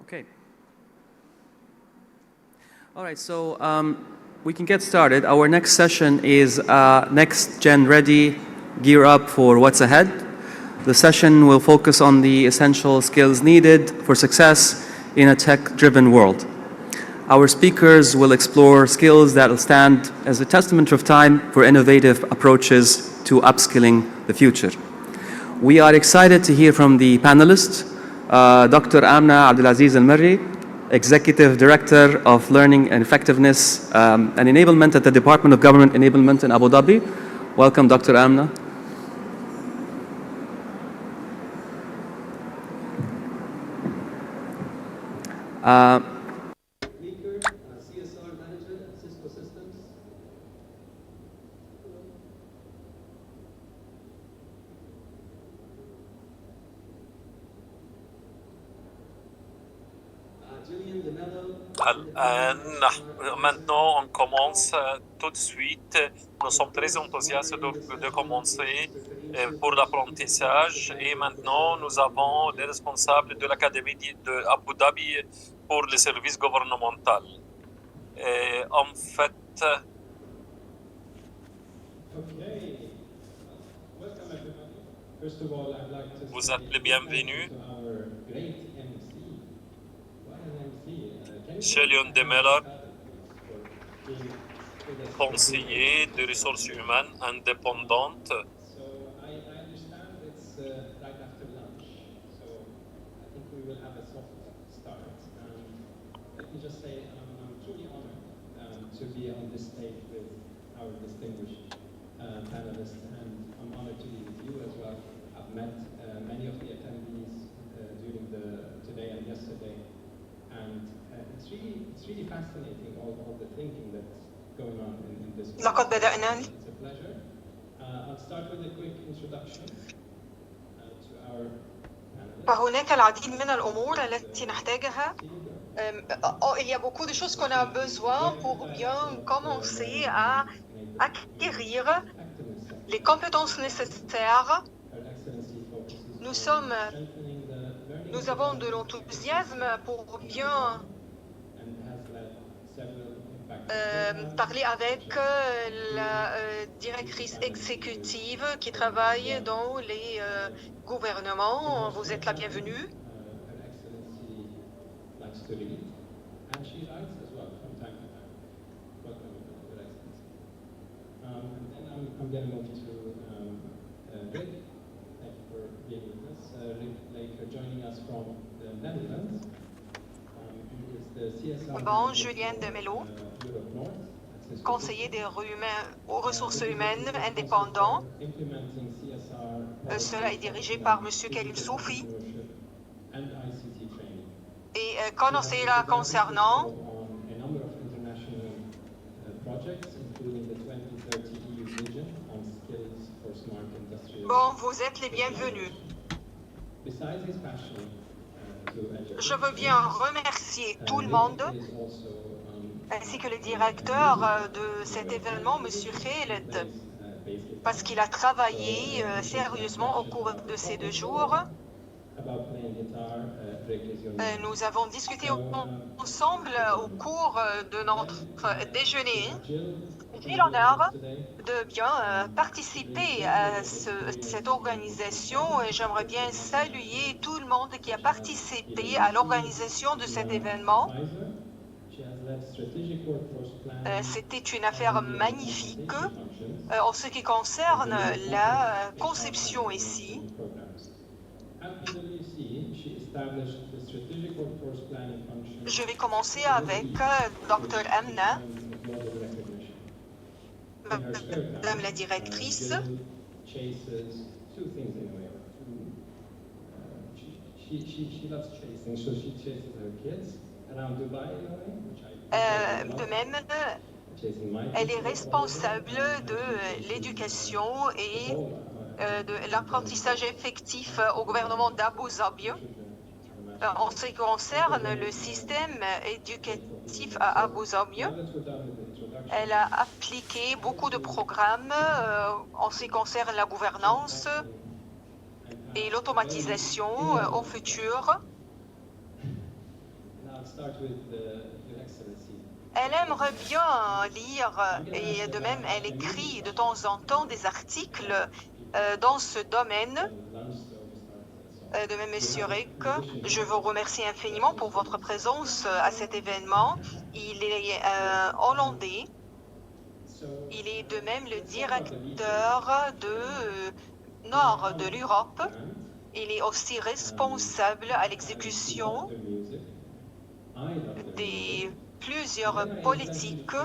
Okay. All right, so we can get started. Our next session is Next Gen Ready, Gear Up for What's Ahead. The session will focus on the essential skills needed for success in a tech-driven world. Our speakers will explore skills that will stand as a testament of time for innovative approaches to upskilling the future. We are excited to hear from the panelists, Dr. Amna Abdulaziz Al-Marri, Executive Director of Learning and Effectiveness and Enablement at the Department of Government Enablement in Abu Dhabi. Welcome, Dr. Amna. CSR Manager at Cisco Systems. Julian DeMello. Maintenant, on commence tout de suite. Nous sommes très enthousiastes de commencer pour l'apprentissage. Et maintenant, nous avons les responsables de l'Académie de Abu Dhabi pour les services gouvernementaux. Et en fait, vous êtes les bienvenus. Julian DeMello, conseiller de ressources humaines indépendantes. To be on this stage with our distinguished panelists, and I'm honored to be with you as well. I've met many of the attendees during today and yesterday, and it's really fascinating all the thinking that's going on in this. لقد بدأنا. It's a pleasure. I'll start with a quick introduction to our panelists. فهناك العديد من الأمور التي نحتاجها. Il y a beaucoup de choses qu'on a besoin pour bien commencer à acquérir les compétences nécessaires. Nous avons de l'enthousiasme pour bien parler avec la directrice exécutive qui travaille dans les gouvernements. Vous êtes la bienvenue. To read, and she writes as well from time to time. Welcome, Your Excellency. And then I'm going to move to Rick. Thank you for being with us. Rick Laker joining us from the Netherlands. He is the CSR Bon, Julien DeMello, Europe North, conseiller des aux ressources humaines indépendant. implementing CSR. Cela est dirigé par M. Khalil Soufi. And ICT training. Et conseiller concernant bon, vous êtes les bienvenus. Je veux bien remercier tout le monde, ainsi que le directeur de cet événement, M. Khaled, parce qu'il a travaillé sérieusement au cours de ces 2 jours. Nous avons discuté ensemble au cours de notre déjeuner. J'ai l'honneur de bien participer à cette organisation et j'aimerais bien saluer tout le monde qui a participé à l'organisation de cet événement. C'était une affaire magnifique en ce qui concerne la conception ici. Je vais commencer avec Dr. Amna, Madame la directrice. De même, elle est responsable de l'éducation et de l'apprentissage effectif au gouvernement d'Abu Dhabi. En ce qui concerne le système éducatif à Abu Dhabi, elle a appliqué beaucoup de programmes en ce qui concerne la gouvernance et l'automatisation au futur. Elle aimerait bien lire et de même, elle écrit de temps en temps des articles dans ce domaine. De même, Monsieur Rick, je vous remercie infiniment pour votre présence à cet événement. Il est hollandais. Il est de même le directeur de Nord de l'Europe. Il est aussi responsable à l'exécution des plusieurs politiques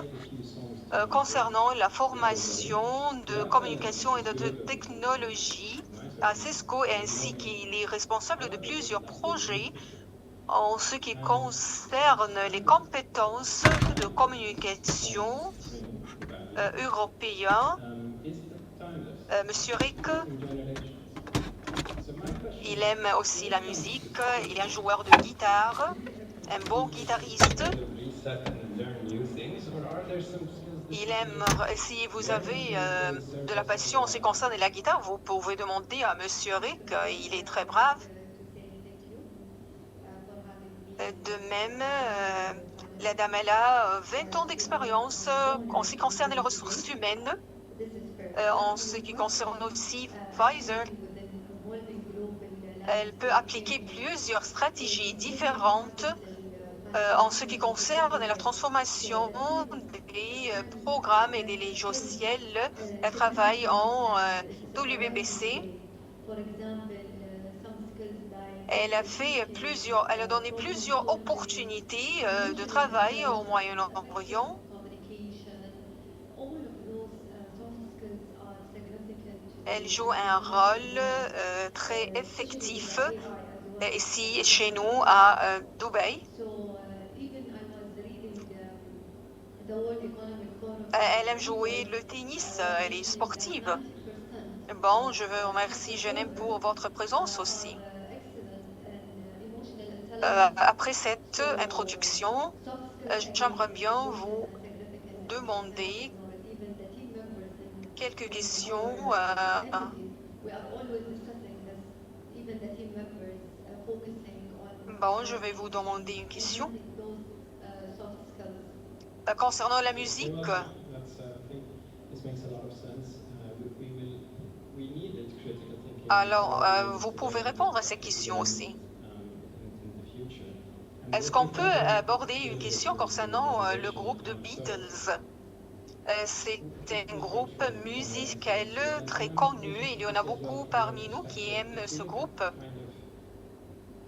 concernant la formation de communication et de technologie à Cisco, ainsi qu'il est responsable de plusieurs projets en ce qui concerne les compétences de communication européens. Monsieur Rick, il aime aussi la musique, il est un joueur de guitare, un bon guitariste. Il aime, si vous avez de la passion en ce qui concerne la guitare, vous pouvez demander à Monsieur Rick, il est très brave. De même, la dame, elle a 20 ans d'expérience en ce qui concerne les ressources humaines, en ce qui concerne aussi Pfizer. Elle peut appliquer plusieurs stratégies différentes en ce qui concerne la transformation des programmes et des logiciels. Elle travaille en WBC. Elle a donné plusieurs opportunités de travail au Moyen-Orient. Elle joue un rôle très effectif ici chez nous à Dubaï. Elle aime jouer le tennis, elle est sportive. Bon, je vous remercie, Jeanne, pour votre présence aussi. Après cette introduction, j'aimerais bien vous demander quelques questions. Bon, je vais vous demander une question concernant la musique. Alors, vous pouvez répondre à ces questions aussi. Est-ce qu'on peut aborder une question concernant le groupe de Beatles? C'est un groupe musical très connu. Il y en a beaucoup parmi nous qui aiment ce groupe.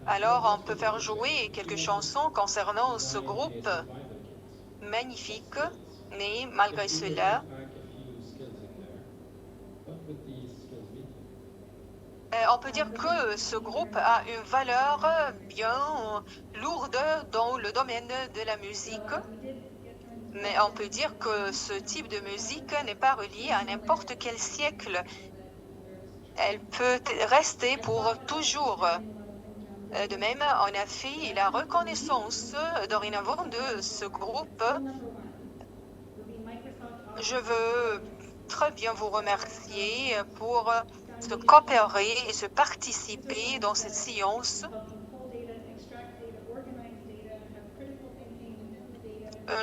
Alors, on peut faire jouer quelques chansons concernant ce groupe magnifique, mais malgré cela, on peut dire que ce groupe a une valeur bien lourde dans le domaine de la musique. Mais on peut dire que ce type de musique n'est pas relié à n'importe quel siècle. Elle peut rester pour toujours. De même, on a fait la reconnaissance dorénavant de ce groupe. Je veux très bien vous remercier pour se coopérer et se participer dans cette séance.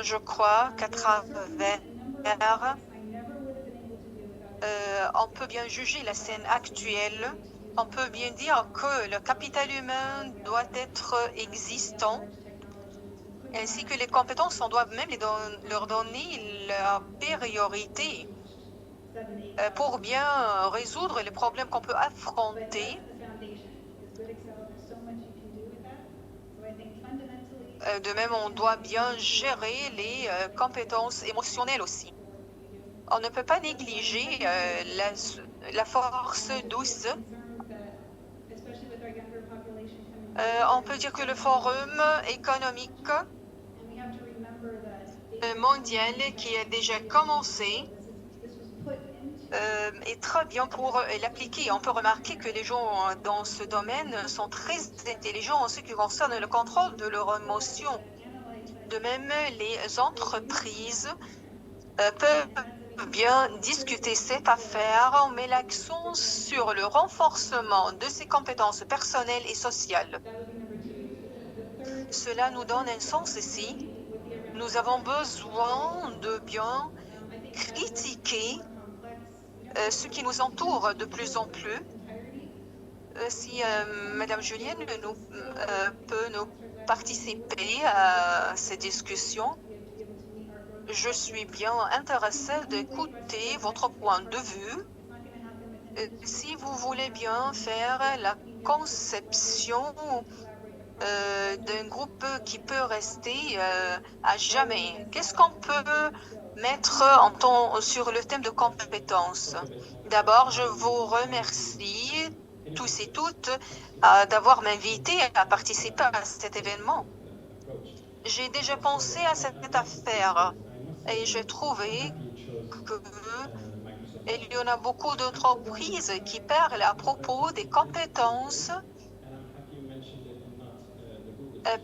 Je crois qu'à travers, on peut bien juger la scène actuelle. On peut bien dire que le capital humain doit être existant, ainsi que les compétences, on doit même leur donner la priorité pour bien résoudre les problèmes qu'on peut affronter. De même, on doit bien gérer les compétences émotionnelles aussi. On ne peut pas négliger la force douce. On peut dire que le forum économique mondial qui a déjà commencé est très bien pour l'appliquer. On peut remarquer que les gens dans ce domaine sont très intelligents en ce qui concerne le contrôle de leurs émotions. De même, les entreprises peuvent bien discuter cette affaire. On met l'accent sur le renforcement de ses compétences personnelles et sociales. Cela nous donne un sens ici. Nous avons besoin de bien critiquer ce qui nous entoure de plus en plus. Si Madame Julienne peut nous participer à ces discussions, je suis bien intéressée d'écouter votre point de vue. Si vous voulez bien faire la conception d'un groupe qui peut rester à jamais, qu'est-ce qu'on peut mettre sur le thème de compétences? D'abord, je vous remercie tous et toutes d'avoir m'invité à participer à cet événement. J'ai déjà pensé à cette affaire et j'ai trouvé qu'il y en a beaucoup d'entreprises qui parlent à propos des compétences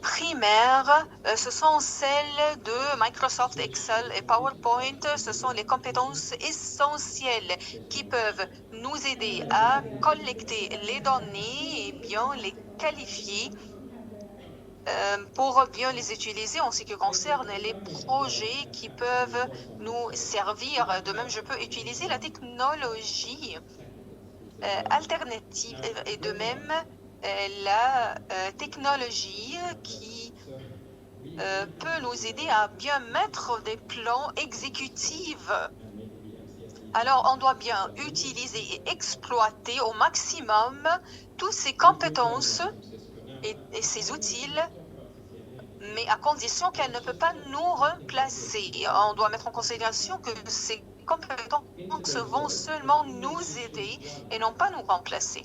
primaires. Ce sont celles de Microsoft Excel et PowerPoint. Ce sont les compétences essentielles qui peuvent nous aider à collecter les données et bien les qualifier pour bien les utiliser en ce qui concerne les projets qui peuvent nous servir. De même, je peux utiliser la technologie alternative et de même la technologie qui peut nous aider à bien mettre des plans exécutifs. Alors, on doit bien utiliser et exploiter au maximum toutes ces compétences et ces outils, mais à condition qu'elle ne peut pas nous remplacer. On doit mettre en considération que ces compétences vont seulement nous aider et non pas nous remplacer.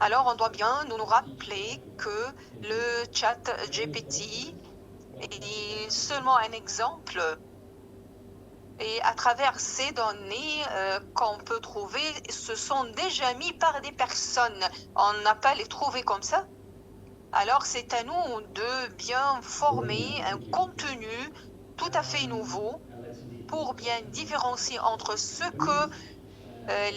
Alors, on doit bien nous rappeler que le chat GPT est seulement un exemple. Et à travers ces données qu'on peut trouver, ce sont déjà mis par des personnes. On n'a pas les trouver comme ça. Alors, c'est à nous de bien former un contenu tout à fait nouveau pour bien différencier entre ce que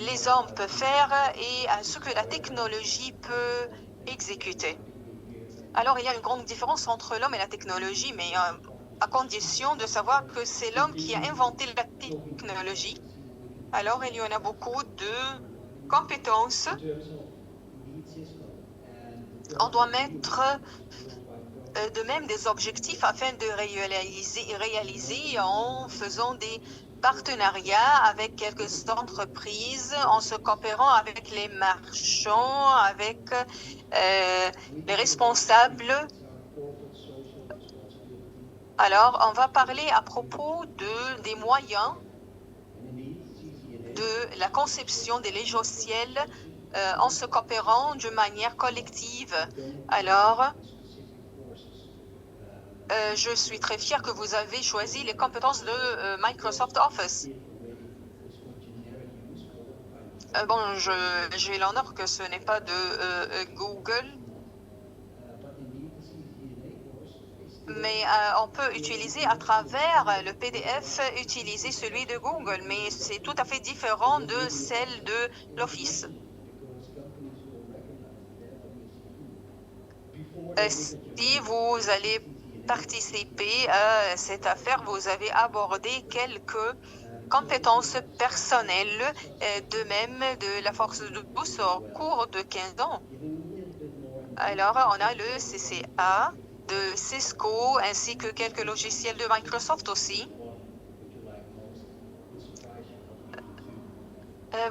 les hommes peuvent faire et ce que la technologie peut exécuter. Alors, il y a une grande différence entre l'homme et la technologie, mais à condition de savoir que c'est l'homme qui a inventé la technologie. Alors, il y en a beaucoup de compétences. On doit mettre de même des objectifs afin de réaliser en faisant des partenariats avec quelques entreprises, en se coopérant avec les marchands, avec les responsables. Alors, on va parler à propos des moyens de la conception des logiciels en se coopérant de manière collective. Alors, je suis très fière que vous avez choisi les compétences de Microsoft Office. Bon, j'ai l'honneur que ce n'est pas de Google, mais on peut utiliser à travers le PDF, utiliser celui de Google, mais c'est tout à fait différent de celle de l'Office. Si vous allez participer à cette affaire, vous avez abordé quelques compétences personnelles, de même de la force de tous au cours de 15 ans. Alors, on a le CCA de Cisco ainsi que quelques logiciels de Microsoft aussi.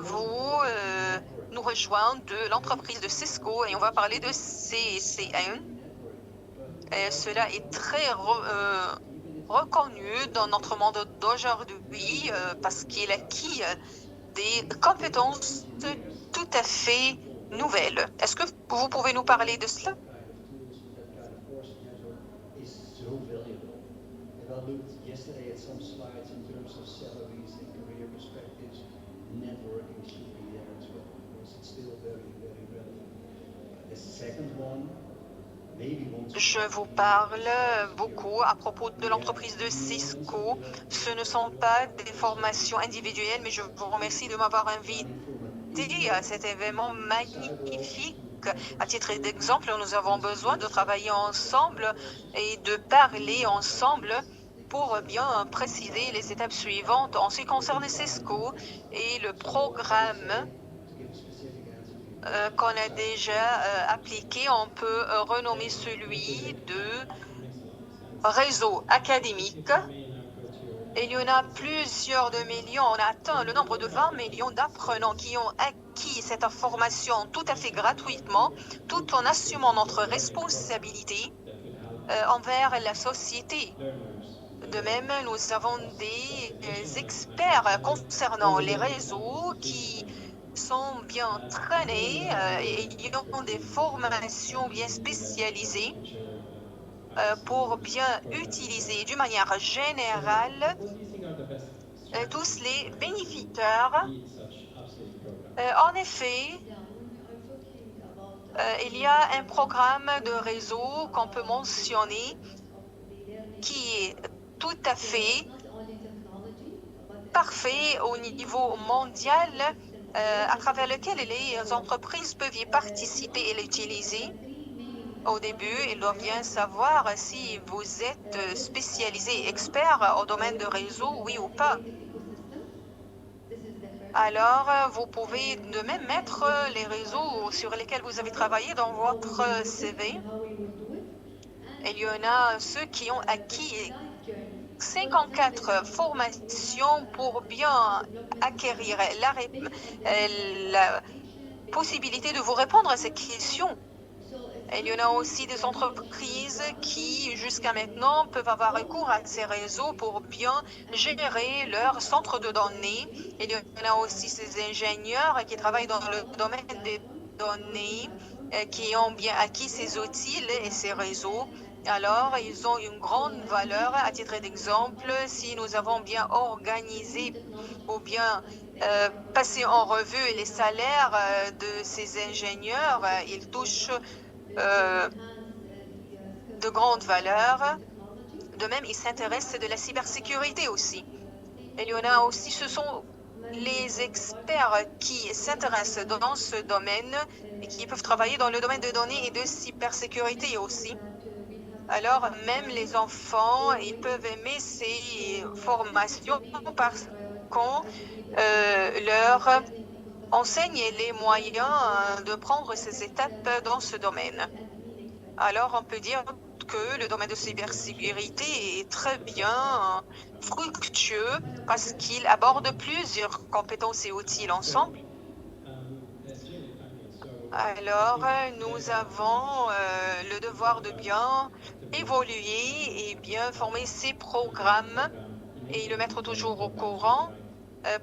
Vous nous rejoignez de l'entreprise de Cisco et on va parler de CCN. Cela est très reconnu dans notre monde d'aujourd'hui parce qu'il acquis des compétences tout à fait nouvelles. Est-ce que vous pouvez nous parler de cela? Je vous parle beaucoup à propos de l'entreprise de Cisco. Ce ne sont pas des formations individuelles, mais je vous remercie de m'avoir invité à cet événement magnifique. À titre d'exemple, nous avons besoin de travailler ensemble et de parler ensemble pour bien préciser les étapes suivantes en ce qui concerne CESCO et le programme qu'on a déjà appliqué. On peut renommer celui de réseau académique. Il y en a plusieurs de millions. On a atteint le nombre de 20 millions d'apprenants qui ont acquis cette information tout à fait gratuitement, tout en assumant notre responsabilité envers la société. De même, nous avons des experts concernant les réseaux qui sont bien traînés et qui ont des formations bien spécialisées pour bien utiliser d'une manière générale tous les bénéficiaires. En effet, il y a un programme de réseau qu'on peut mentionner qui est tout à fait parfait au niveau mondial, à travers lequel les entreprises peuvent y participer et l'utiliser. Au début, ils doivent bien savoir si vous êtes spécialisé, expert au domaine de réseau, oui ou pas. Alors, vous pouvez de même mettre les réseaux sur lesquels vous avez travaillé dans votre CV. Il y en a ceux qui ont acquis 54 formations pour bien acquérir la possibilité de vous répondre à ces questions. Il y en a aussi des entreprises qui, jusqu'à maintenant, peuvent avoir recours à ces réseaux pour bien gérer leur centre de données. Il y en a aussi ces ingénieurs qui travaillent dans le domaine des données, qui ont bien acquis ces outils et ces réseaux. Alors, ils ont une grande valeur. À titre d'exemple, si nous avons bien organisé ou bien passé en revue les salaires de ces ingénieurs, ils touchent de grandes valeurs. De même, ils s'intéressent de la cybersécurité aussi. Il y en a aussi, ce sont les experts qui s'intéressent dans ce domaine et qui peuvent travailler dans le domaine de données et de cybersécurité aussi. Alors, même les enfants, ils peuvent aimer ces formations parce qu'on leur enseigne les moyens de prendre ces étapes dans ce domaine. Alors, on peut dire que le domaine de cybersécurité est très bien fructueux parce qu'il aborde plusieurs compétences et outils ensemble. Alors, nous avons le devoir de bien évoluer et bien former ces programmes et le mettre toujours au courant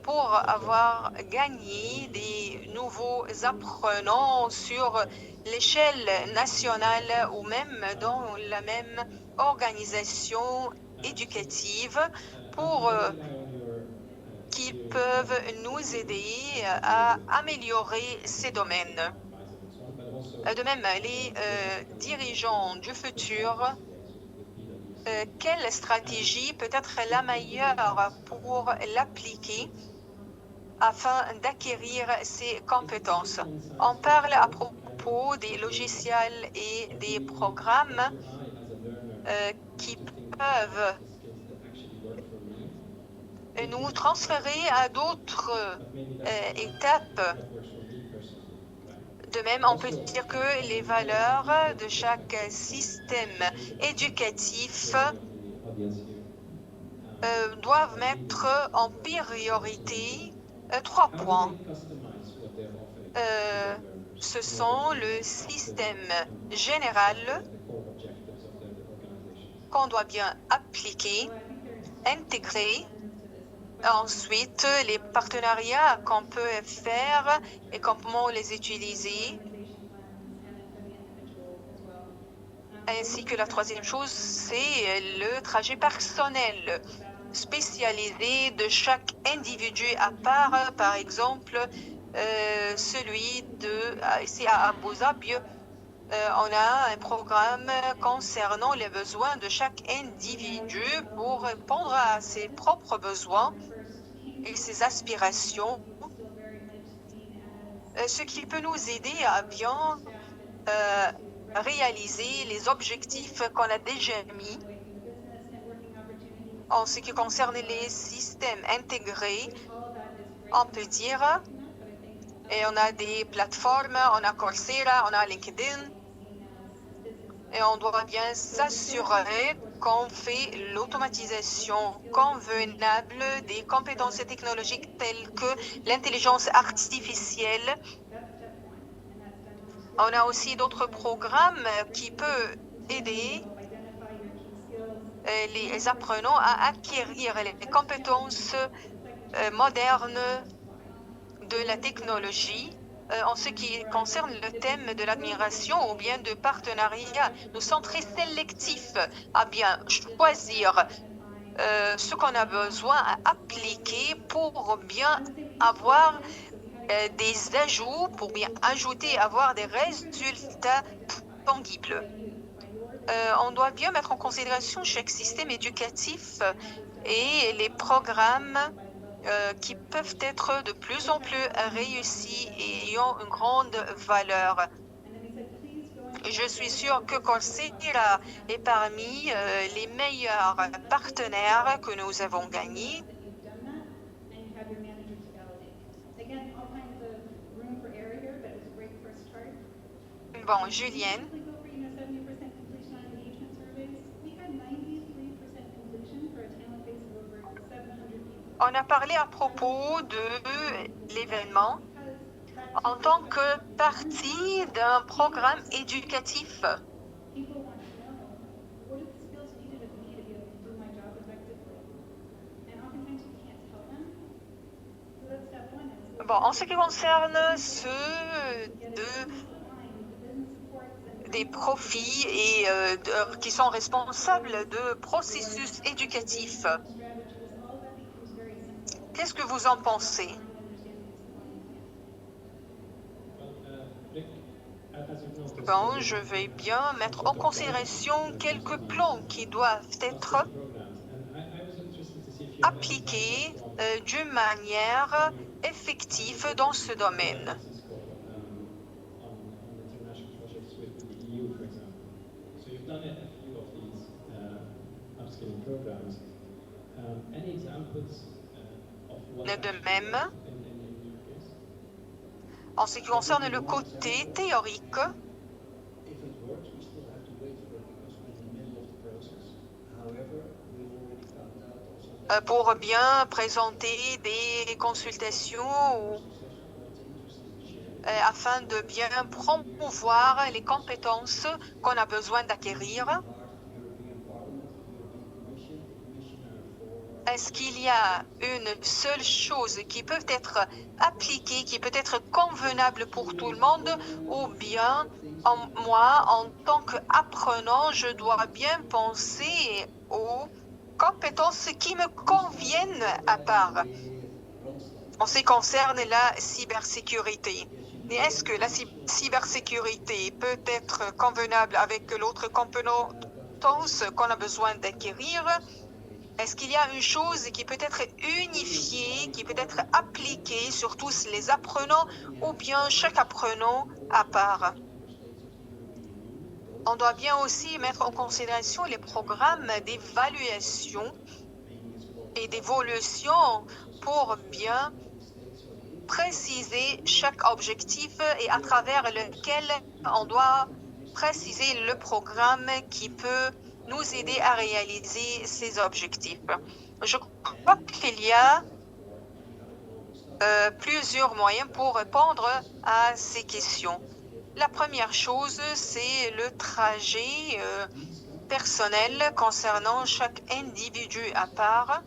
pour avoir gagné des nouveaux apprenants sur l'échelle nationale ou même dans la même organisation éducative pour qu'ils peuvent nous aider à améliorer ces domaines. De même, les dirigeants du futur, quelle stratégie peut être la meilleure pour l'appliquer afin d'acquérir ces compétences? On parle à propos des logiciels et des programmes qui peuvent nous transférer à d'autres étapes. De même, on peut dire que les valeurs de chaque système éducatif doivent mettre en priorité 3 points. Ce sont le système général qu'on doit bien appliquer, intégrer. Ensuite, les partenariats qu'on peut faire et comment les utiliser. Ainsi que la troisième chose, c'est le trajet personnel spécialisé de chaque individu à part. Par exemple, celui ici à Abu Dhabi, on a un programme concernant les besoins de chaque individu pour répondre à ses propres besoins et ses aspirations, ce qui peut nous aider à bien réaliser les objectifs qu'on a déjà mis. En ce qui concerne les systèmes intégrés, on peut dire, et on a des plateformes, on a Coursera, on a LinkedIn, et on doit bien s'assurer qu'on fait l'automatisation convenable des compétences technologiques telles que l'intelligence artificielle. On a aussi d'autres programmes qui peuvent aider les apprenants à acquérir les compétences modernes de la technologie. En ce qui concerne le thème de l'admiration ou bien de partenariat, nous sommes très sélectifs à bien choisir ce qu'on a besoin à appliquer pour bien avoir des ajouts, pour bien ajouter, avoir des résultats tangibles. On doit bien mettre en considération chaque système éducatif et les programmes qui peuvent être de plus en plus réussis et ayant une grande valeur. Je suis sûre que Coursera est parmi les meilleurs partenaires que nous avons gagnés. Bon, Julienne, on a parlé à propos de l'événement en tant que partie d'un programme éducatif. Bon, en ce qui concerne des profits et qui sont responsables de processus éducatifs, qu'est-ce que vous en pensez? Bon, je vais bien mettre en considération quelques plans qui doivent être appliqués d'une manière effective dans ce domaine. De même, en ce qui concerne le côté théorique, pour bien présenter des consultations afin de bien promouvoir les compétences qu'on a besoin d'acquérir. Est-ce qu'il y a une seule chose qui peut être appliquée, qui peut être convenable pour tout le monde, ou bien moi, en tant qu'apprenant, je dois bien penser aux compétences qui me conviennent à part en ce qui concerne la cybersécurité? Mais est-ce que la cybersécurité peut être convenable avec l'autre compétence qu'on a besoin d'acquérir? Est-ce qu'il y a une chose qui peut être unifiée, qui peut être appliquée sur tous les apprenants ou bien chaque apprenant à part? On doit bien aussi mettre en considération les programmes d'évaluation et d'évolution pour bien préciser chaque objectif et à travers lequel on doit préciser le programme qui peut nous aider à réaliser ces objectifs. Je crois qu'il y a plusieurs moyens pour répondre à ces questions. La première chose, c'est le trajet personnel concernant chaque individu à part.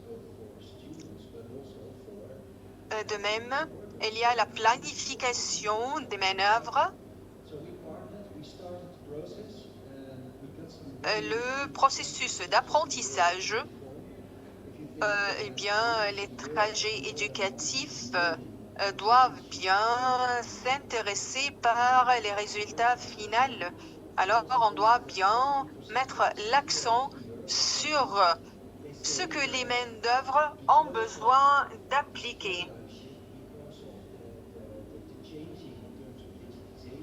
De même, il y a la planification des manœuvres, le processus d'apprentissage, eh bien, les trajets éducatifs doivent bien s'intéresser par les résultats finaux. Alors, on doit bien mettre l'accent sur ce que les main-d'œuvre ont besoin d'appliquer.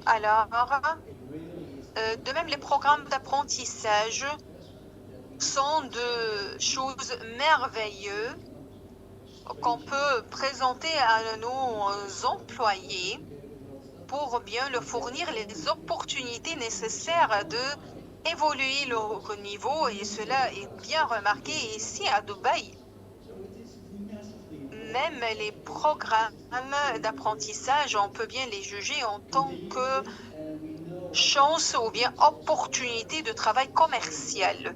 Alors, De même, les programmes d'apprentissage sont de choses merveilleuses qu'on peut présenter à nos employés pour bien leur fournir les opportunités nécessaires de évoluer leur niveau, et cela est bien remarqué ici à Dubaï. Même les programmes d'apprentissage, on peut bien les juger en tant que chance ou bien opportunité de travail commercial.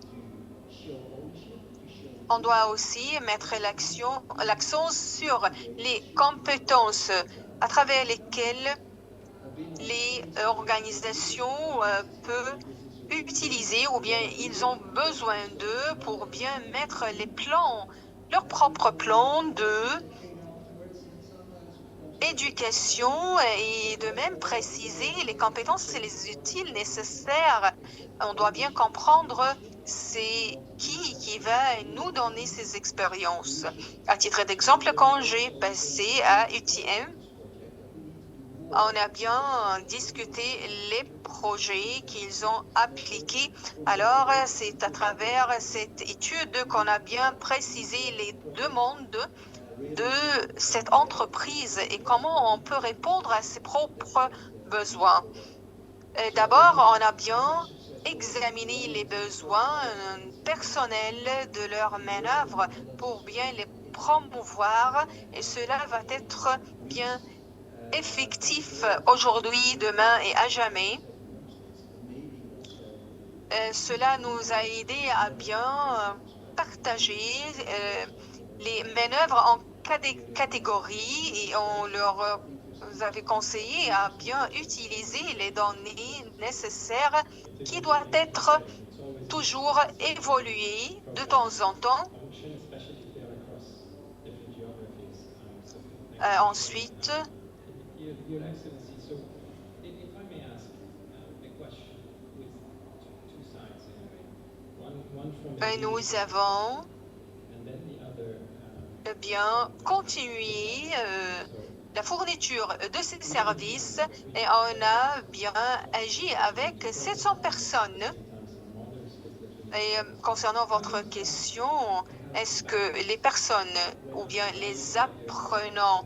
On doit aussi mettre l'accent sur les compétences à travers lesquelles les organisations peuvent utiliser ou bien ils ont besoin d'eux pour bien mettre les plans, leurs propres plans de éducation et de même préciser les compétences et les outils nécessaires. On doit bien comprendre c'est qui va nous donner ces expériences. À titre d'exemple, quand j'ai passé à UTM, on a bien discuté les projets qu'ils ont appliqués. Alors, c'est à travers cette étude qu'on a bien précisé les demandes de cette entreprise et comment on peut répondre à ses propres besoins. D'abord, on a bien examiné les besoins personnels de leur manœuvre pour bien les promouvoir, et cela va être bien effectif aujourd'hui, demain et à jamais. Cela nous a aidé à bien partager les manœuvres en catégories et on leur avait conseillé à bien utiliser les données nécessaires qui doivent être toujours évoluées de temps en temps. Ensuite, Your Excellency, so if I may ask a question with two sides anyway. One from a nous avons and then the other. bien continué la fourniture de ces services et on a bien agi avec 700 personnes. Et concernant votre question, est-ce que les personnes ou bien les apprenants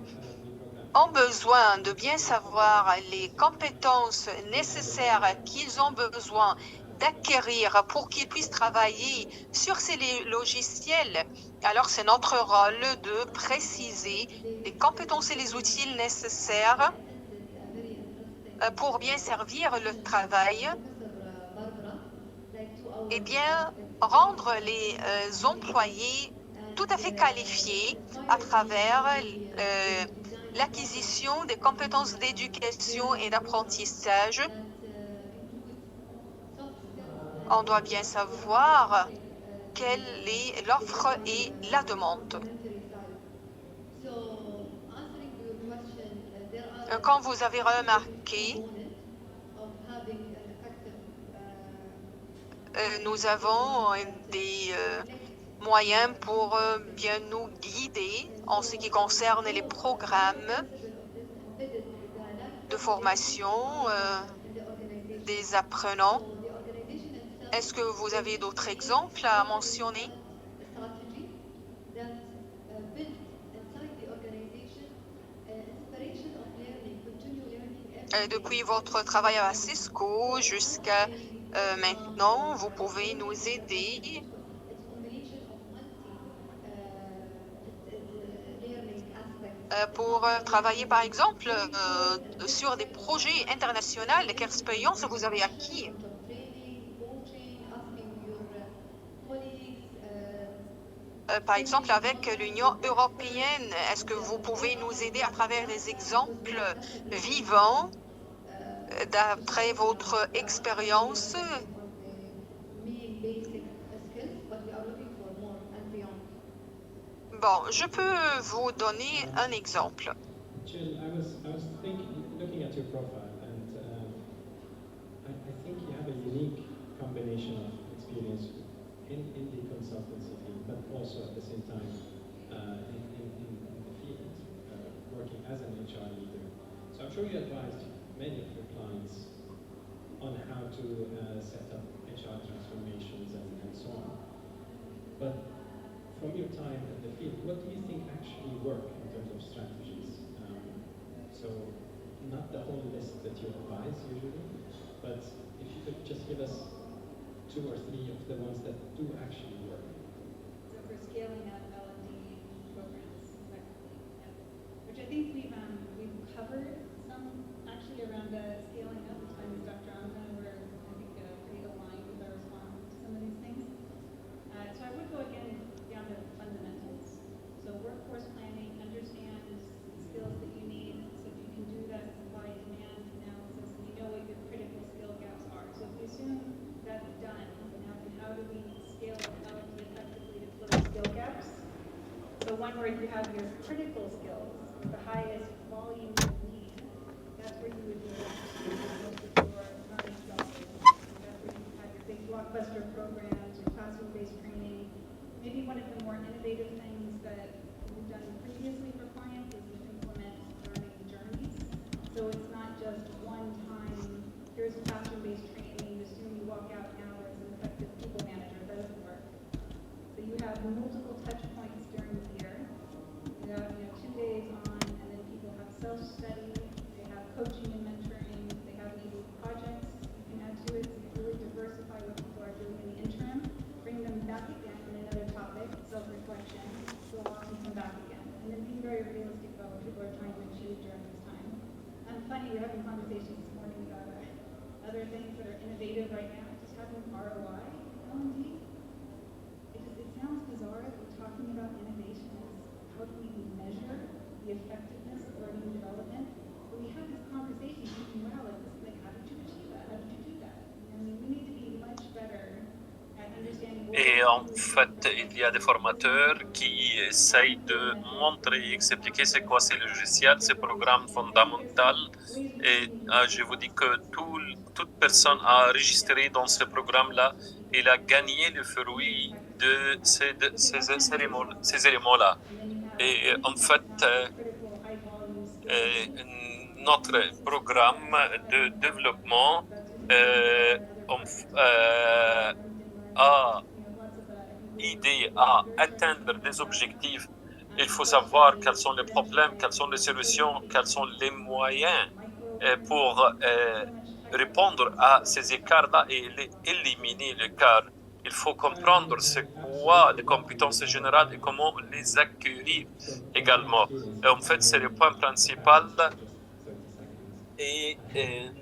ont besoin de bien savoir les compétences nécessaires qu'ils ont besoin d'acquérir pour qu'ils puissent travailler sur ces logiciels? Alors, c'est notre rôle de préciser les compétences et les outils nécessaires pour bien servir le travail et bien rendre les employés tout à fait qualifiés à travers l'acquisition des compétences d'éducation et d'apprentissage. On doit bien savoir quelle est l'offre et la demande. Comme vous avez remarqué, nous avons des moyens pour bien nous guider en ce qui concerne les programmes de formation des apprenants. Est-ce que vous avez d'autres exemples à mentionner? Depuis votre travail à Cisco jusqu'à maintenant, vous pouvez nous aider pour travailler, par exemple, sur des projets internationaux. Quelle expérience vous avez acquis? Par exemple, avec l'Union européenne, est-ce que vous pouvez nous aider à travers des exemples vivants d'après votre expérience? Bon, je peux vous donner un exemple. Jill, I was looking at your profile, and I think you have a unique combination of experience in the consultancy field, but also at the same time in the field, working as an HR leader. So I'm sure you advised many of your clients on how to set up HR transformations and so on. But from your time at the field, what do you think actually work in terms of strategies? So not the whole list that you advise usually, but if you could just give us 2 or 3 of the ones that do actually work. So for scaling up L&D programs effectively, yeah. Which I think we've covered some actually around scaling up. It's fine with Dr. Amka, we're I think pretty aligned with our response to some of these things. So I would go again down to fundamentals. So workforce planning, understand the skills that you need, so if you can do that supply and demand analysis, and you know what your critical skill gaps are. So if we assume that's done, now how do we scale up L&D effectively to close skill gaps? So one where you have your critical skills, the highest volume of need, that's where you would do most of your learning development. That's where you have your big blockbuster programs, your classroom-based training. Maybe one of the more innovative things that we've done previously for clients is we implement learning journeys. So it's not just one time, here's classroom-based training, assume you walk out now as an effective people manager. That doesn't work. So you have multiple touch points during the year. You have 2 days on, and then people have self-study, they have coaching and mentoring, they have maybe projects you can add to it, so you really diversify what people are doing in the interim, bring them back again on another topic, self-reflection, go off and come back again. And then be very realistic about what people are trying to achieve during this time. Funny, we're having conversations this morning about other things that are innovative right now, just having ROI, L&D. It sounds bizarre that we're talking about innovation as how do we measure the effectiveness of learning and development, but we have this conversation thinking, wow, like how did you achieve that? How did you do that? I mean, we need to be much better at understanding what Et en fait, il y a des formateurs qui essayent de montrer, expliquer c'est quoi ces logiciels, ces programmes fondamentaux. Et je vous dis que toute personne a enregistré dans ce programme-là, il a gagné le fruit de ces éléments-là. Et en fait, notre programme de développement a idée à atteindre des objectifs. Il faut savoir quels sont les problèmes, quelles sont les solutions, quels sont les moyens pour répondre à ces écarts-là et éliminer l'écart. Il faut comprendre c'est quoi les compétences générales et comment les acquérir également. Et en fait, c'est le point principal. Et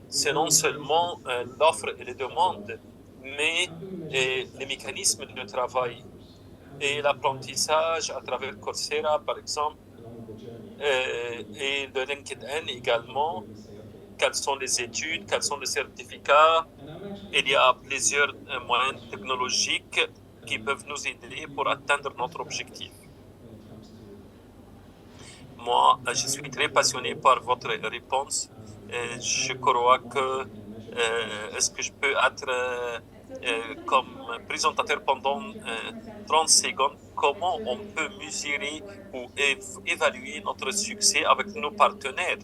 c'est non seulement l'offre et les demandes, mais les mécanismes de travail et l'apprentissage à travers Coursera, par exemple, et le LinkedIn également. Quelles sont les études, quels sont les certificats. Il y a plusieurs moyens technologiques qui peuvent nous aider pour atteindre notre objectif. Moi, je suis très passionné par votre réponse. Je crois que est-ce que je peux être comme présentateur pendant 30 secondes, comment on peut mesurer ou évaluer notre succès avec nos partenaires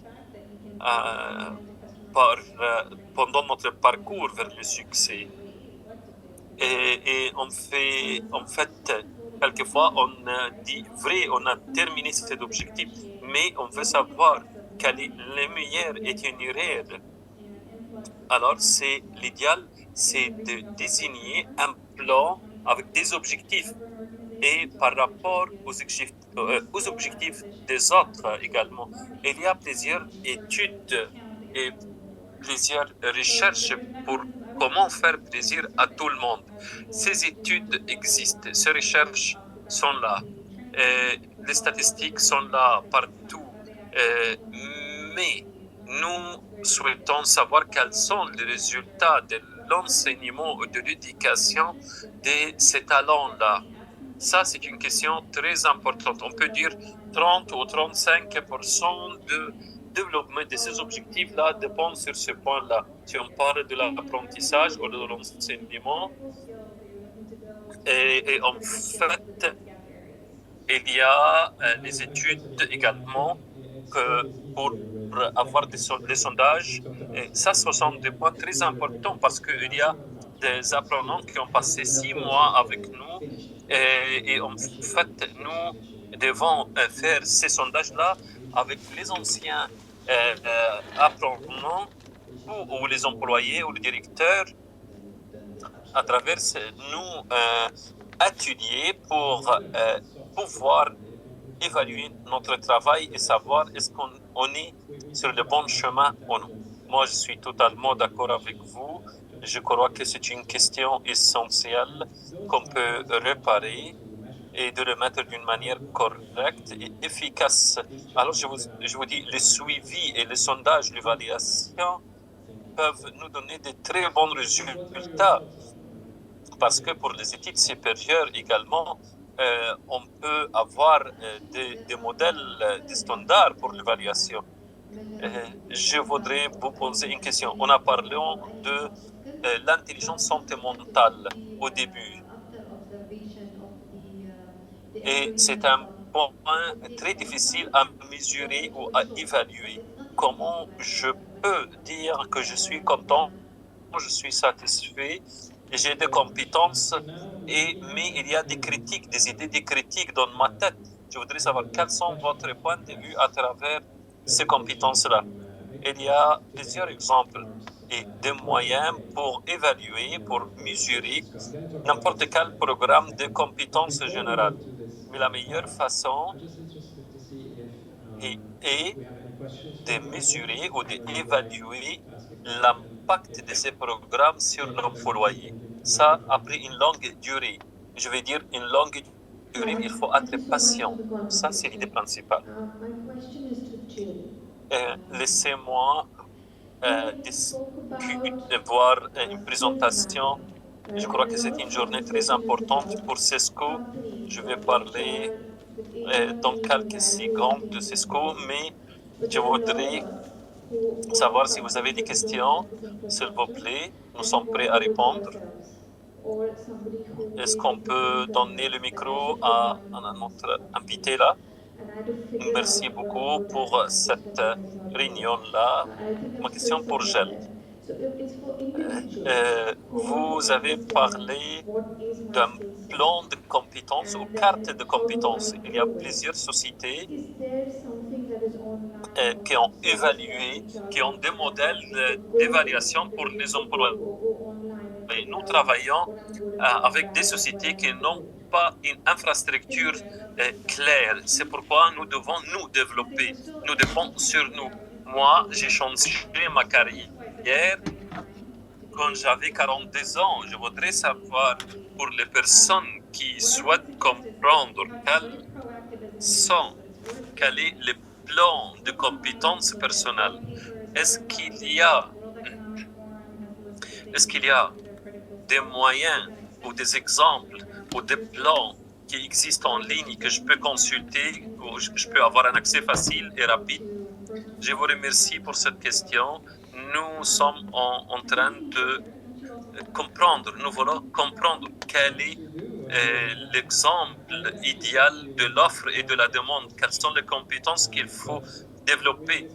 pendant notre parcours vers le succès. Et en fait, quelquefois, on dit vrai, on a terminé cet objectif, mais on veut savoir quel est le meilleur itinéraire. Alors, l'idéal, c'est de désigner un plan avec des objectifs et par rapport aux objectifs des autres également. Il y a plusieurs études et plusieurs recherches pour comment faire plaisir à tout le monde. Ces études existent, ces recherches sont là, les statistiques sont là partout, mais nous souhaitons savoir quels sont les résultats de l'enseignement ou de l'éducation de ces talents-là. Ça, c'est une question très importante. On peut dire 30 ou 35% de développement de ces objectifs-là dépend sur ce point-là. Si on parle de l'apprentissage ou de l'enseignement, et en fait, il y a les études également que pour avoir des sondages. Et ça, ce sont des points très importants parce qu'il y a des apprenants qui ont passé 6 mois avec nous et en fait, nous devons faire ces sondages-là avec les anciens apprenants ou les employés ou les directeurs à travers nous ateliers pour pouvoir évaluer notre travail et savoir est-ce qu'on est sur le bon chemin ou non. Moi, je suis totalement d'accord avec vous. Je crois que c'est une question essentielle qu'on peut réparer et de le mettre d'une manière correcte et efficace. Alors, je vous dis, le suivi et le sondage, l'évaluation peuvent nous donner de très bons résultats parce que pour les études supérieures également, on peut avoir des modèles, des standards pour l'évaluation. Je voudrais vous poser une question. On a parlé de l'intelligence santé mentale au début. Et c'est un point très difficile à mesurer ou à évaluer. Comment je peux dire que je suis content, je suis satisfait, j'ai des compétences, mais il y a des critiques, des idées, des critiques dans ma tête. Je voudrais savoir quels sont votre point de vue à travers ces compétences-là. Il y a plusieurs exemples et des moyens pour évaluer, pour mesurer n'importe quel programme de compétences générales. Mais la meilleure façon est de mesurer ou d'évaluer l'impact de ces programmes sur l'employé. Ça, après une longue durée. Je veux dire, une longue durée, il faut être patient. Ça, c'est l'idée principale. Laissez-moi voir une présentation. Je crois que c'est une journée très importante pour Cisco. Je vais parler dans quelques secondes de Cisco, mais je voudrais savoir si vous avez des questions, s'il vous plaît. Nous sommes prêts à répondre. Est-ce qu'on peut donner le micro à notre invité là? Merci beaucoup pour cette réunion-là. Ma question pour Gel. Vous avez parlé d'un plan de compétences ou carte de compétences. Il y a plusieurs sociétés qui ont évalué, qui ont des modèles d'évaluation pour les employés. Et nous travaillons avec des sociétés qui n'ont pas une infrastructure claire. C'est pourquoi nous devons nous développer. Nous dépendons sur nous. Moi, j'ai changé ma carrière quand j'avais 42 ans. Je voudrais savoir pour les personnes qui souhaitent comprendre quel est le plan de compétences personnelles. Est-ce qu'il y a des moyens ou des exemples ou des plans qui existent en ligne que je peux consulter ou je peux avoir un accès facile et rapide? Je vous remercie pour cette question. Nous sommes en train de comprendre, nous voulons comprendre quel est l'exemple idéal de l'offre et de la demande, quelles sont les compétences qu'il faut développer,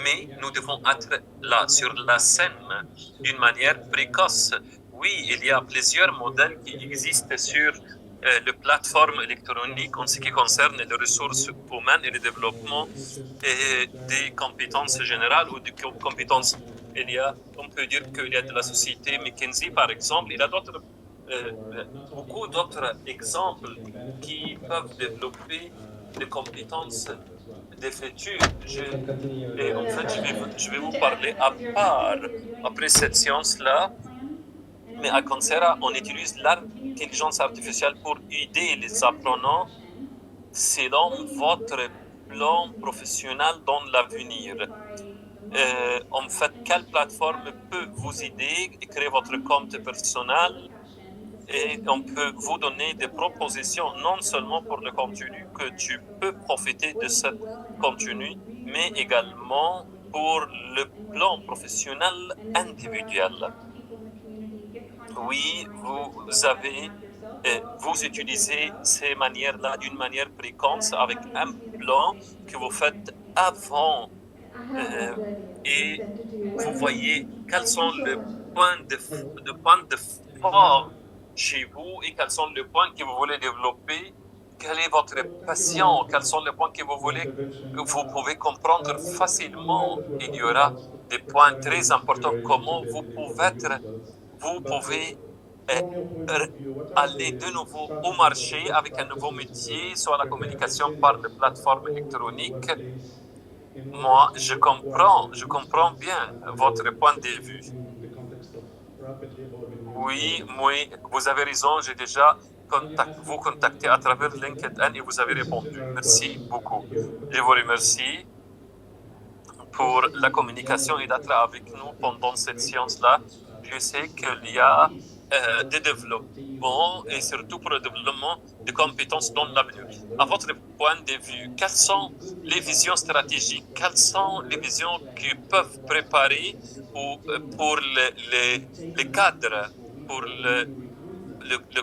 mais nous devons être là, sur la scène, d'une manière précoce. Oui, il y a plusieurs modèles qui existent sur les plateformes électroniques en ce qui concerne les ressources humaines et le développement des compétences générales ou des compétences. On peut dire qu'il y a de la société McKinsey, par exemple. Il y a beaucoup d'autres exemples qui peuvent développer des compétences des futurs. Et en fait, je vais vous parler à part, après cette science-là, mais à Coursera, on utilise l'intelligence artificielle pour aider les apprenants selon votre plan professionnel dans l'avenir. En fait, quelle plateforme peut vous aider à créer votre compte personnel et on peut vous donner des propositions non seulement pour le contenu que tu peux profiter de ce contenu, mais également pour le plan professionnel individuel. Oui, vous utilisez ces manières-là d'une manière précoce avec un plan que vous faites avant et vous voyez quels sont les points de fort chez vous et quels sont les points que vous voulez développer. Quelle est votre passion? Quels sont les points que vous voulez, que vous pouvez comprendre facilement? Il y aura des points très importants. Comment vous pouvez aller de nouveau au marché avec un nouveau métier, soit la communication par les plateformes électroniques. Moi, je comprends bien votre point de vue. Oui, vous avez raison, j'ai déjà vous contacté à travers LinkedIn et vous avez répondu. Merci beaucoup. Je vous remercie pour la communication et d'être avec nous pendant cette séance-là. Je sais qu'il y a des développements et surtout pour le développement de compétences dans l'avenir. À votre point de vue, quelles sont les visions stratégiques? Quelles sont les visions qui peuvent préparer pour les cadres, pour le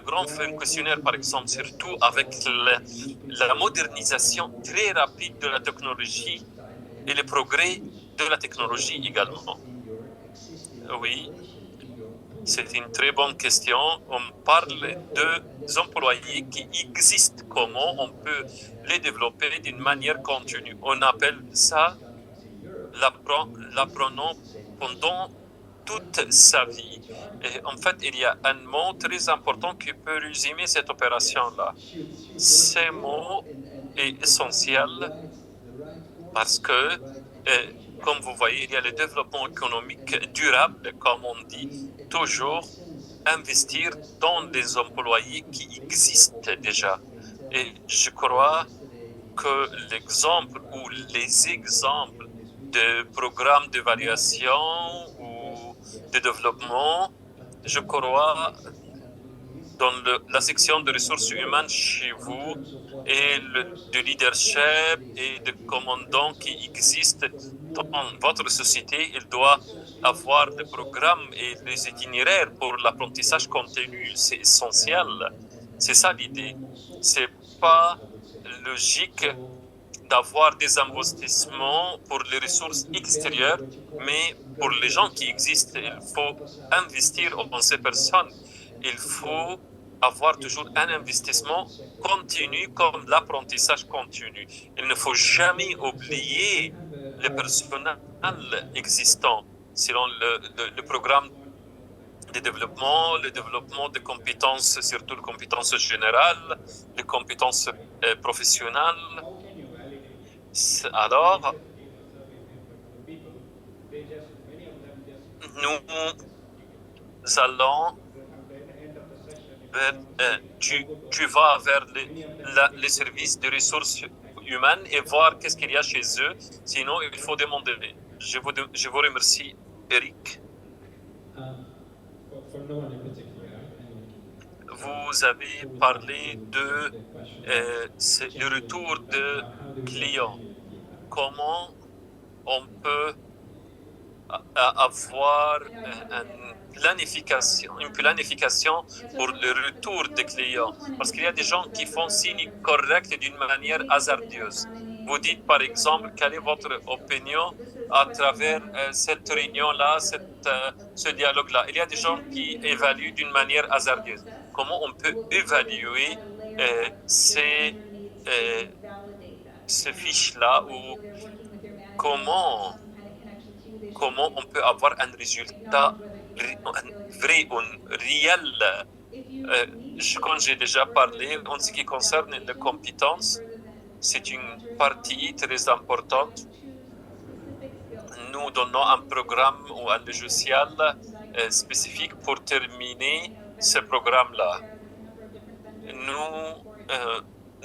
grand fonctionnaire, par exemple, surtout avec la modernisation très rapide de la technologie et le progrès de la technologie également? Oui, c'est une très bonne question. On parle de employés qui existent. Comment on peut les développer d'une manière continue? On appelle ça l'apprenant pendant toute sa vie. Et en fait, il y a un mot très important qui peut résumer cette opération-là. Ce mot est essentiel parce que, comme vous voyez, il y a le développement économique durable, comme on dit, toujours investir dans des employés qui existent déjà. Et je crois que l'exemple ou les exemples de programmes d'évaluation ou de développement, je crois, dans la section de ressources humaines chez vous et de leadership et de commandants qui existent dans votre société, il doit avoir des programmes et des itinéraires pour l'apprentissage continu. C'est essentiel. C'est ça l'idée. C'est pas logique d'avoir des investissements pour les ressources extérieures, mais pour les gens qui existent, il faut investir en ces personnes. Il faut avoir toujours un investissement continu comme l'apprentissage continu. Il ne faut jamais oublier le personnel existant selon le programme de développement, le développement de compétences, surtout les compétences générales, les compétences professionnelles. Alors, nous allons tu vas vers les services de ressources humaines et voir qu'est-ce qu'il y a chez eux. Sinon, il faut demander. Je vous remercie, Eric. Vous avez parlé de le retour de clients. Comment on peut avoir une planification pour le retour des clients. Parce qu'il y a des gens qui font signe correct d'une manière hasardeuse. Vous dites par exemple, quelle est votre opinion à travers cette réunion-là, ce dialogue-là? Il y a des gens qui évaluent d'une manière hasardeuse. Comment on peut évaluer ces fiches-là ou comment on peut avoir un résultat vrai, réel. Comme j'ai déjà parlé, en ce qui concerne les compétences, c'est une partie très importante. Nous donnons un programme ou un logiciel spécifique pour terminer ce programme-là.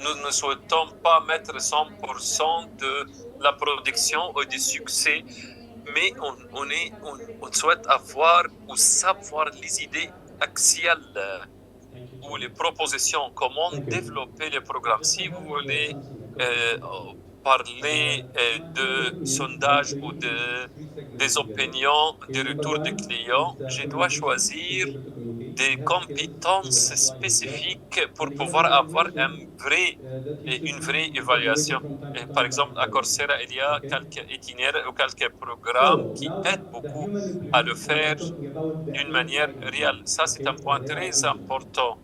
Nous ne souhaitons pas mettre 100% de la production ou du succès, mais on souhaite avoir ou savoir les idées axiales ou les propositions, comment développer les programmes. Si vous voulez parler de sondage ou des opinions, des retours des clients, je dois choisir des compétences spécifiques pour pouvoir avoir une vraie évaluation. Et par exemple, à Coursera, il y a quelques itinéraires ou quelques programmes qui aident beaucoup à le faire d'une manière réelle. Ça, c'est un point très important.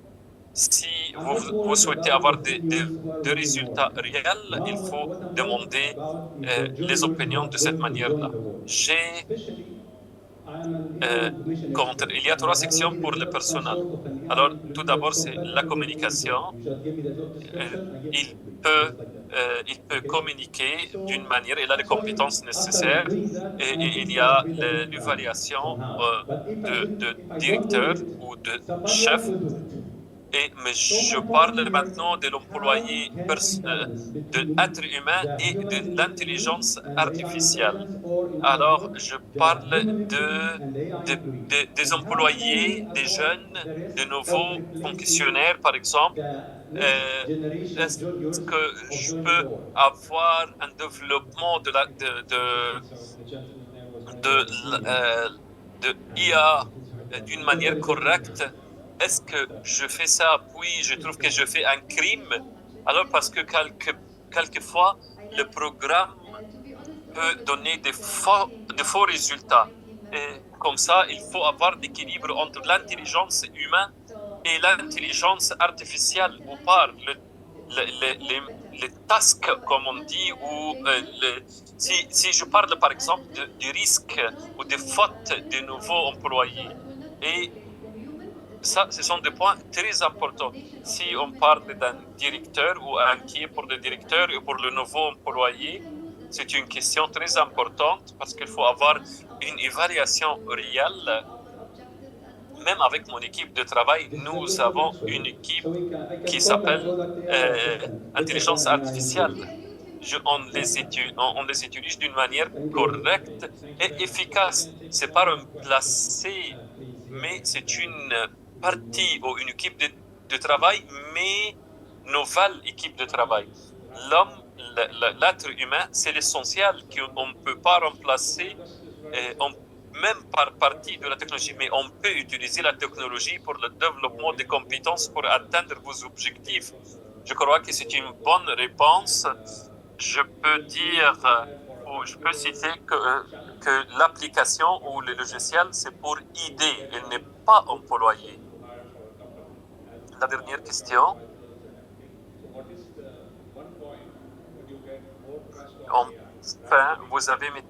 Si vous souhaitez avoir des résultats réels, il faut demander les opinions de cette manière-là. Il y a 3 sections pour le personnel. Alors, tout d'abord, c'est la communication. Il peut communiquer d'une manière, il a les compétences nécessaires, et il y a l'évaluation de directeur ou de chef. Mais je parle maintenant de l'employé, de l'être humain et de l'intelligence artificielle. Alors, je parle des employés, des jeunes, de nouveaux fonctionnaires, par exemple. Est-ce que je peux avoir un développement de IA d'une manière correcte? Est-ce que je fais ça, puis je trouve que je fais un crime? Alors, parce que quelquefois, le programme peut donner de faux résultats. Et comme ça, il faut avoir l'équilibre entre l'intelligence humaine et l'intelligence artificielle, ou par les tasks, comme on dit, ou si je parle par exemple du risque ou des fautes de nouveaux employés. Et ça, ce sont des points très importants. Si on parle d'un directeur ou inquiet pour le directeur et pour le nouveau employé, c'est une question très importante parce qu'il faut avoir une évaluation réelle. Même avec mon équipe de travail, nous avons une équipe qui s'appelle intelligence artificielle. On les utilise d'une manière correcte et efficace. C'est pas remplacer, mais c'est une partie ou une équipe de travail, mais nouvelle équipe de travail. L'être humain, c'est l'essentiel qu'on ne peut pas remplacer, même par partie de la technologie, mais on peut utiliser la technologie pour le développement des compétences pour atteindre vos objectifs. Je crois que c'est une bonne réponse. Je peux dire, ou je peux citer que l'application ou le logiciel, c'est pour aider, il n'est pas employé. La dernière question. Enfin, vous avez mis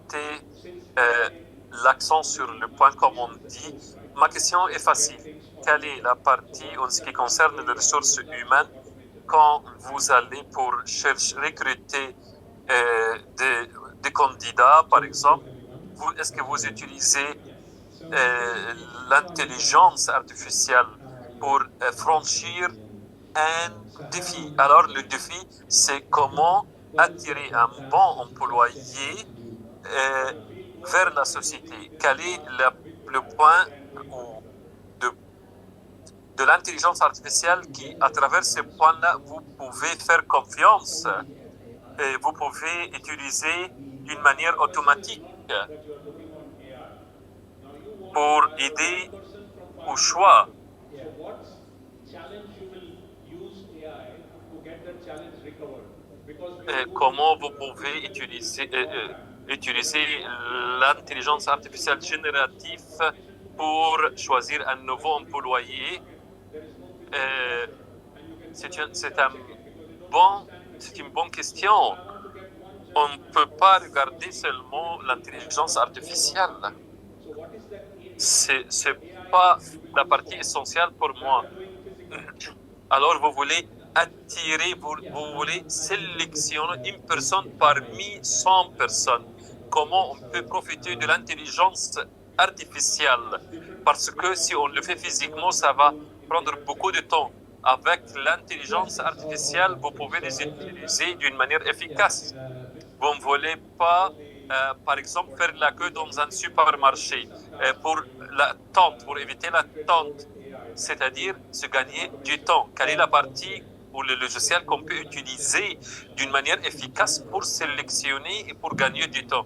l'accent sur le point comme on dit. Ma question est facile. Quelle est la partie en ce qui concerne les ressources humaines quand vous allez pour recruter des candidats, par exemple? Est-ce que vous utilisez l'intelligence artificielle pour franchir un défi? Alors, le défi, c'est comment attirer un bon employé vers la société. Quel est le point de l'intelligence artificielle qui, à travers ces points-là, vous pouvez faire confiance et vous pouvez utiliser d'une manière automatique pour aider au choix? Comment vous pouvez utiliser l'intelligence artificielle générative pour choisir un nouveau employé? C'est une bonne question. On ne peut pas regarder seulement l'intelligence artificielle. C'est pas la partie essentielle pour moi. Alors, vous voulez attirer, vous voulez sélectionner une personne parmi 100 personnes. Comment on peut profiter de l'intelligence artificielle? Parce que si on le fait physiquement, ça va prendre beaucoup de temps. Avec l'intelligence artificielle, vous pouvez les utiliser d'une manière efficace. Vous ne voulez pas, par exemple, faire la queue dans un supermarché pour l'attente, pour éviter l'attente, c'est-à-dire se gagner du temps. Quelle est la partie ou le logiciel qu'on peut utiliser d'une manière efficace pour sélectionner et pour gagner du temps?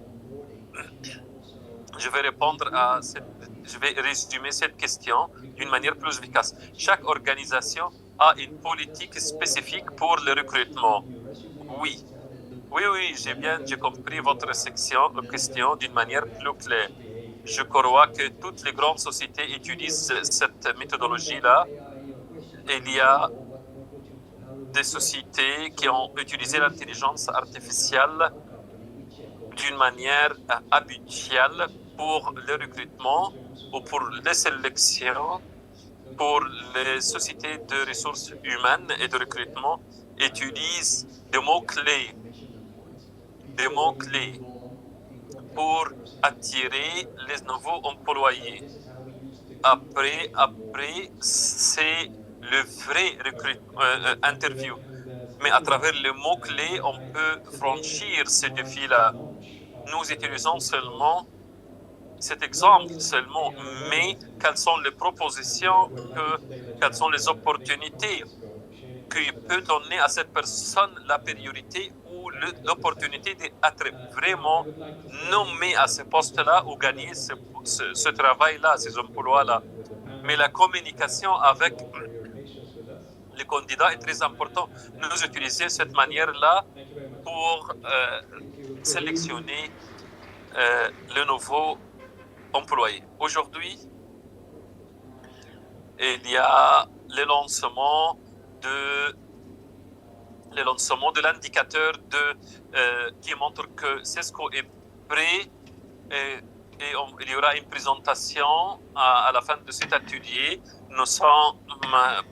Je vais répondre à cette je vais résumer cette question d'une manière plus efficace. Chaque organisation a une politique spécifique pour le recrutement. Oui, j'ai compris votre question d'une manière plus claire. Je crois que toutes les grandes sociétés utilisent cette méthodologie-là. Il y a des sociétés qui ont utilisé l'intelligence artificielle d'une manière habituelle pour le recrutement ou pour les sélections. Pour les sociétés de ressources humaines et de recrutement utilisent des mots-clés pour attirer les nouveaux employés. Après, c'est le vrai interview. Mais à travers les mots-clés, on peut franchir ce défi-là. Nous utilisons seulement cet exemple mais quelles sont les propositions, quelles sont les opportunités qui peut donner à cette personne la priorité ou l'opportunité d'être vraiment nommé à ce poste-là ou gagner ce travail-là, ces emplois-là. Mais la communication avec les candidats est très importante. Nous utilisons cette manière-là pour sélectionner le nouveau employé. Aujourd'hui, il y a le lancement de l'indicateur qui montre que Cisco est prêt et il y aura une présentation à la fin de cet atelier. Nous sommes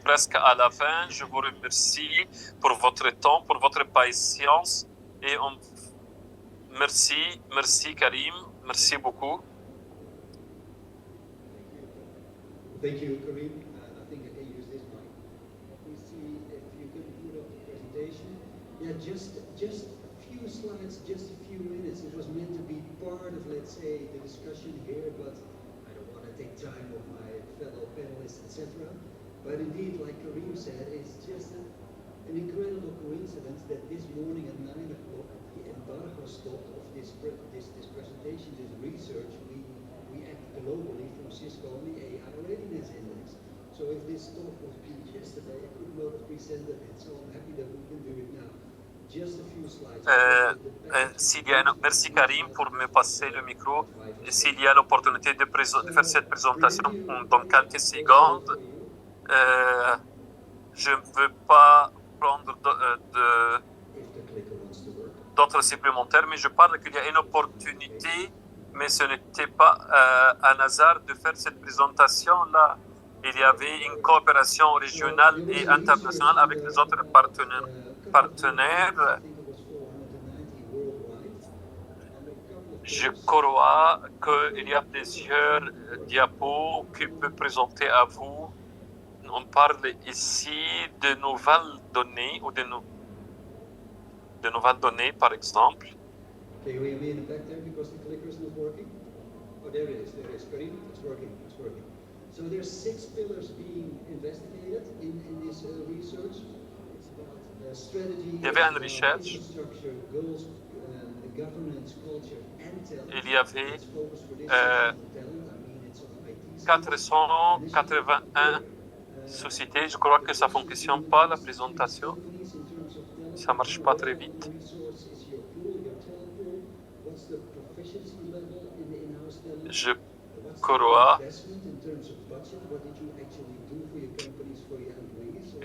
presque à la fin. Je vous remercie pour votre temps, pour votre patience et merci Karim, merci beaucoup. Thank you, Karim. I think I can use this mic. We see if you can put up the presentation. Yeah, just a few slides, just a few minutes. It was meant to be part of, let's say, the discussion here, but I don't want to take time of my fellow panelists, etc. But indeed, like Karim said, it's just an incredible coincidence that this morning at 9 o'clock, the embargo stopped of this presentation, this research. We act globally from Cisco on the AI Readiness Index. So if this talk was due yesterday, I could not have presented it. So I'm happy that we can do it now. Just a few slides. Merci Karim pour me passer le micro. S'il y a l'opportunité de faire cette présentation dans quelques secondes, je ne veux pas prendre d'autres supplémentaires, mais je parle qu'il y a une opportunité, mais ce n'était pas un hasard de faire cette présentation-là. Il y avait une coopération régionale et internationale avec les autres partenaires. Je crois qu'il y a plusieurs diapos que je peux présenter à vous. On parle ici de nouvelles données ou de nouvelles données, par exemple. Can you hear me in the back there because the clicker is not working? Oh, there it is. Karim, it's working. So there's 6 pillars being investigated in this research. It's about strategy, Il y avait une recherche. infrastructure, goals, governance, culture, and talent. Il y avait It's focused for this talent. I mean, it's on IT. 481 sociétés. Je crois que ça ne fonctionne pas, la présentation. Ça ne marche pas très vite. Je crois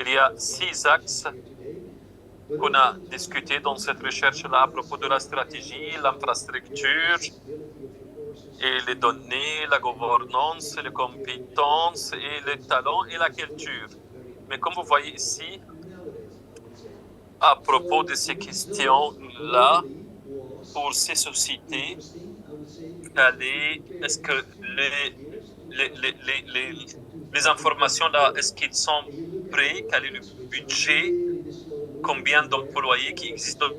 il y a 6 axes qu'on a discuté dans cette recherche-là à propos de la stratégie, l'infrastructure et les données, la gouvernance, les compétences et les talents et la culture. Mais comme vous voyez ici, à propos de ces questions-là, pour ces sociétés, est-ce que les informations-là, est-ce qu'ils sont prêts? Quel est le budget? Combien d'employés qui existent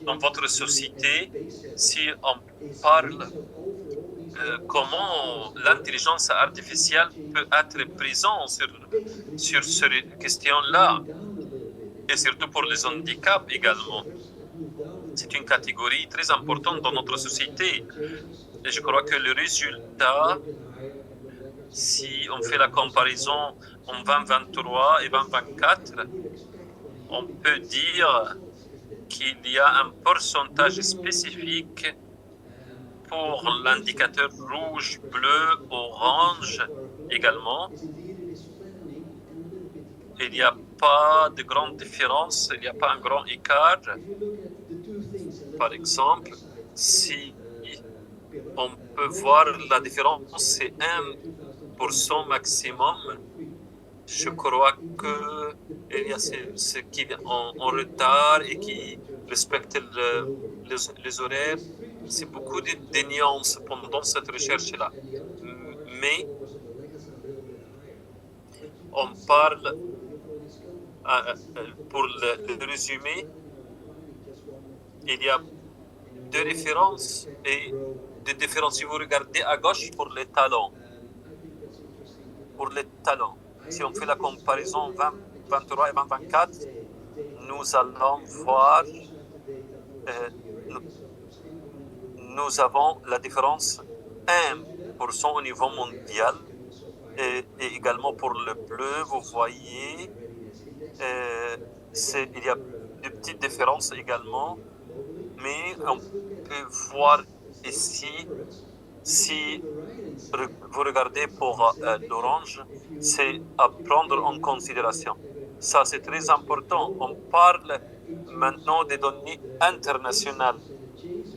dans votre société? Si on parle comment l'intelligence artificielle peut être présente sur ces questions-là, et surtout pour les handicaps également. C'est une catégorie très importante dans notre société. Et je crois que le résultat Si on fait la comparaison en 2023 et 2024, on peut dire qu'il y a un pourcentage spécifique pour l'indicateur rouge, bleu, orange également. Il n'y a pas de grande différence, il n'y a pas un grand écart. Par exemple, si on peut voir la différence, c'est 1% maximum. Je crois qu'il y a ceux qui sont en retard et qui respectent les horaires. C'est beaucoup de nuances pendant cette recherche-là. Mais on parle, pour le résumé, il y a deux références et des différences. Si vous regardez à gauche pour les talents, si on fait la comparaison 2023 et 2024, nous allons voir, nous avons la différence 1% au niveau mondial et également pour le bleu, vous voyez, il y a de petites différences également, mais on peut voir ici, si vous regardez pour l'orange, c'est à prendre en considération. Ça, c'est très important. On parle maintenant des données internationales.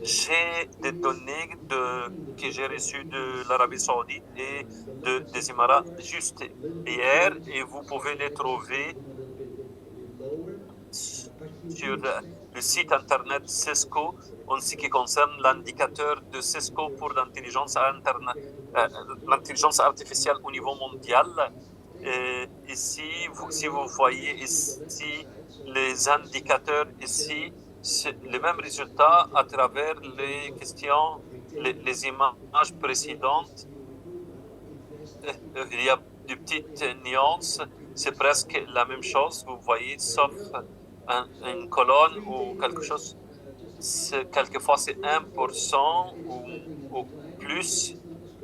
J'ai des données que j'ai reçues de l'Arabie Saoudite et des Émirats juste hier, et vous pouvez les trouver sur le site internet Cisco en ce qui concerne l'indicateur de Cisco pour l'intelligence artificielle au niveau mondial. Ici, si vous voyez ici les indicateurs, ici, c'est les mêmes résultats à travers les questions, les images précédentes. Il y a de petites nuances, c'est presque la même chose, vous voyez, sauf une colonne ou quelque chose. Quelquefois, c'est 1% ou plus,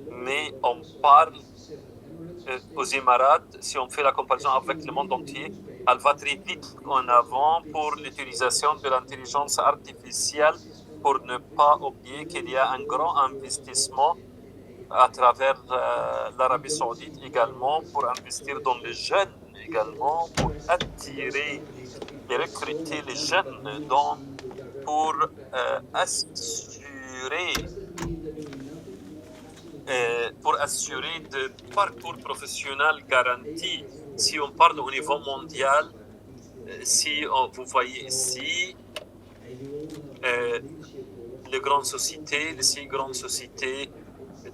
mais on parle aux Émirats, si on fait la comparaison avec le monde entier, elle va très vite en avant pour l'utilisation de l'intelligence artificielle, pour ne pas oublier qu'il y a un grand investissement à travers l'Arabie Saoudite également, pour investir dans les jeunes également, pour attirer et recruter les jeunes, pour assurer de parcours professionnel garanti. Si on parle au niveau mondial, si vous voyez ici les grandes sociétés, les 6 grandes sociétés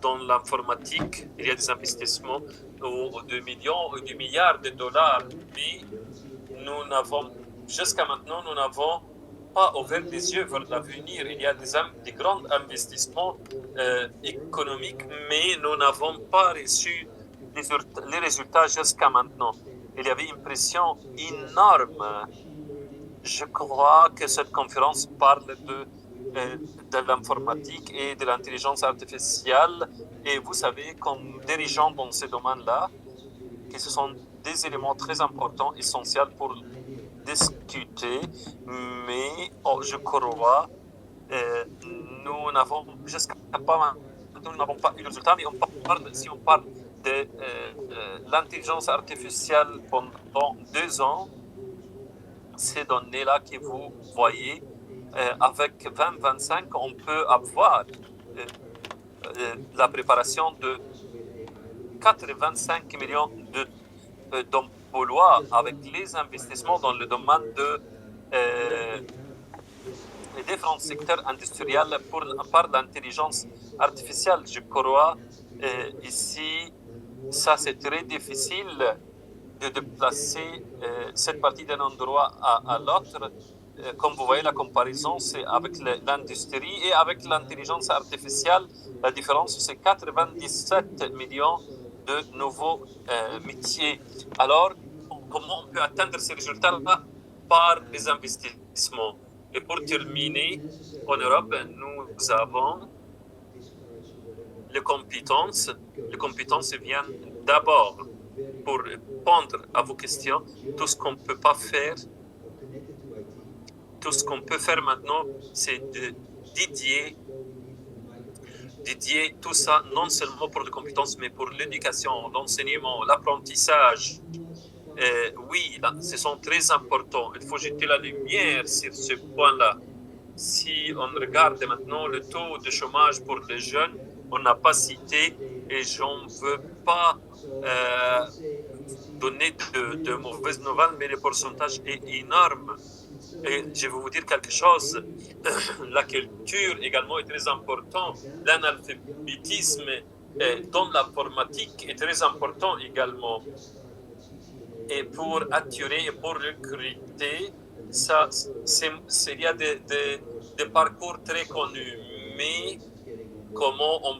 dans l'informatique, il y a des investissements de millions ou de milliards de dollars, mais jusqu'à maintenant, nous n'avons pas ouvert les yeux vers l'avenir. Il y a des grands investissements économiques, mais nous n'avons pas reçu les résultats jusqu'à maintenant. Il y avait une pression énorme. Je crois que cette conférence parle de l'informatique et de l'intelligence artificielle. Et vous savez, comme dirigeant dans ce domaine-là, que ce sont des éléments très importants, essentiels pour discuter, mais je crois nous n'avons pas eu le résultat, mais si on parle de l'intelligence artificielle pendant 2 ans, ces données-là que vous voyez, avec 2025, on peut avoir la préparation de 85 millions d'emplois avec les investissements dans le domaine les différents secteurs industriels par l'intelligence artificielle. Je crois ici, ça c'est très difficile de déplacer cette partie d'un endroit à l'autre. Comme vous voyez, la comparaison, c'est avec l'industrie et avec l'intelligence artificielle. La différence, c'est 97 millions de nouveaux métiers. Alors, comment on peut atteindre ces résultats-là? Par les investissements. Et pour terminer, en Europe, nous avons les compétences. Les compétences viennent D'abord, pour répondre à vos questions, tout ce qu'on ne peut pas faire, tout ce qu'on peut faire maintenant, c'est de dédier tout ça non seulement pour les compétences, mais pour l'éducation, l'enseignement, l'apprentissage. Oui, ce sont très importants. Il faut jeter la lumière sur ce point-là. Si on regarde maintenant le taux de chômage pour les jeunes, on n'a pas cité, et j'en veux pas donner de mauvaises nouvelles, mais le pourcentage est énorme. Et je vais vous dire quelque chose, la culture également est très importante, l'analphabétisme dans l'informatique est très important également. Et pour attirer et pour recruter, il y a des parcours très connus, mais comment on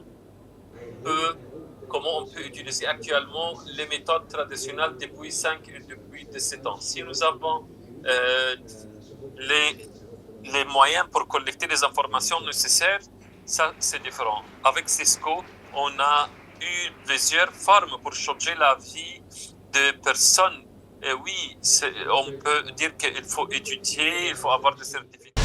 peut utiliser actuellement les méthodes traditionnelles depuis 5 et depuis 17 ans. Si nous avons les moyens pour collecter les informations nécessaires, ça c'est différent. Avec Cisco, on a eu plusieurs formes pour changer la vie de personnes. Et oui, on peut dire qu'il faut étudier, il faut avoir des certificats.